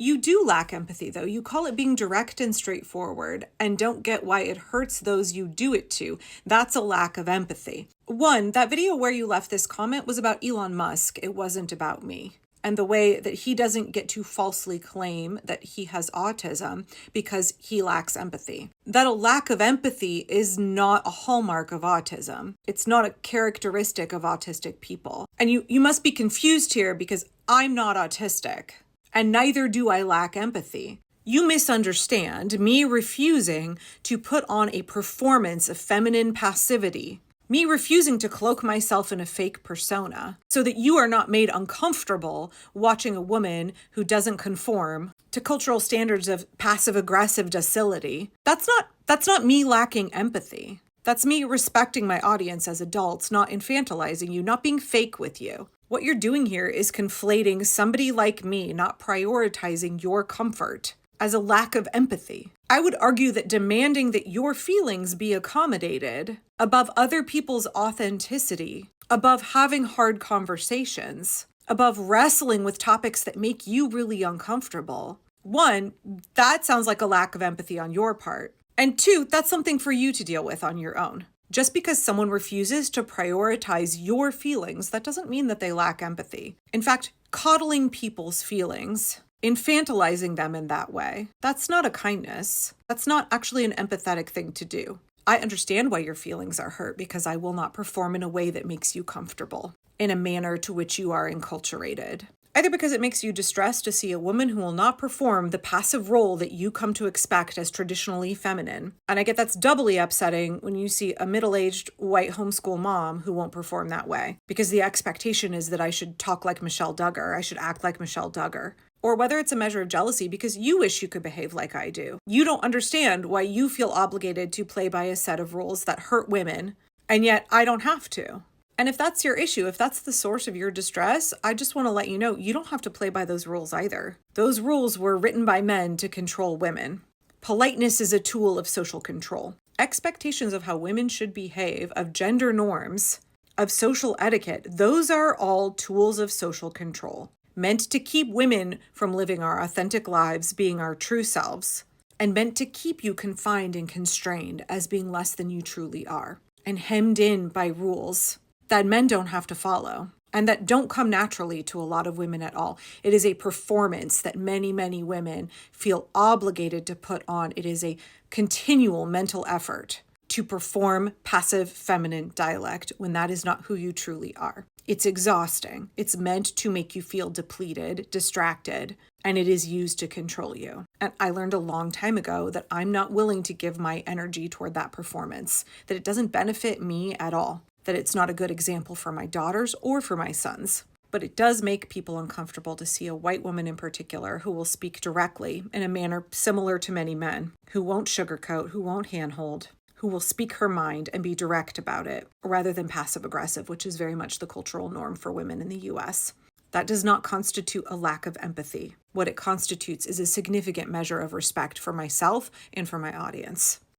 You do lack empathy, though. You call it being direct and straightforward and don't get why it hurts those you do it to. That's a lack of empathy. One, that video where you left this comment was about Elon Musk. It wasn't about me. And the way that he doesn't get to falsely claim that he has autism because he lacks empathy. That a lack of empathy is not a hallmark of autism. It's not a characteristic of autistic people. And you must be confused here because I'm not autistic. And neither do I lack empathy. You misunderstand me refusing to put on a performance of feminine passivity, me refusing to cloak myself in a fake persona, so that you are not made uncomfortable watching a woman who doesn't conform to cultural standards of passive-aggressive docility. That's not me lacking empathy. That's me respecting my audience as adults, not infantilizing you, not being fake with you. What you're doing here is conflating somebody like me not prioritizing your comfort as a lack of empathy. I would argue that demanding that your feelings be accommodated above other people's authenticity, above having hard conversations, above wrestling with topics that make you really uncomfortable. One, that sounds like a lack of empathy on your part. And two, that's something for you to deal with on your own. Just because someone refuses to prioritize your feelings, that doesn't mean that they lack empathy. In fact, coddling people's feelings, infantilizing them in that way, that's not a kindness. That's not actually an empathetic thing to do. I understand why your feelings are hurt because I will not perform in a way that makes you comfortable, in a manner to which you are enculturated. Either because it makes you distressed to see a woman who will not perform the passive role that you come to expect as traditionally feminine. And I get that's doubly upsetting when you see a middle-aged white homeschool mom who won't perform that way. Because the expectation is that I should talk like Michelle Duggar, I should act like Michelle Duggar. Or whether it's a measure of jealousy because you wish you could behave like I do. You don't understand why you feel obligated to play by a set of rules that hurt women, and yet I don't have to. And if that's your issue, if that's the source of your distress, I just want to let you know, you don't have to play by those rules either. Those rules were written by men to control women. Politeness is a tool of social control. Expectations of how women should behave, of gender norms, of social etiquette, those are all tools of social control, meant to keep women from living our authentic lives, being our true selves, and meant to keep you confined and constrained as being less than you truly are, and hemmed in by rules that men don't have to follow, and that don't come naturally to a lot of women at all. It is a performance that many, many women feel obligated to put on. It is a continual mental effort to perform passive feminine dialect when that is not who you truly are. It's exhausting. It's meant to make you feel depleted, distracted, and it is used to control you. And I learned a long time ago that I'm not willing to give my energy toward that performance, that it doesn't benefit me at all, that it's not a good example for my daughters or for my sons. But it does make people uncomfortable to see a white woman in particular who will speak directly in a manner similar to many men, who won't sugarcoat, who won't handhold, who will speak her mind and be direct about it, rather than passive-aggressive, which is very much the cultural norm for women in the US. That does not constitute a lack of empathy. What it constitutes is a significant measure of respect for myself and for my audience.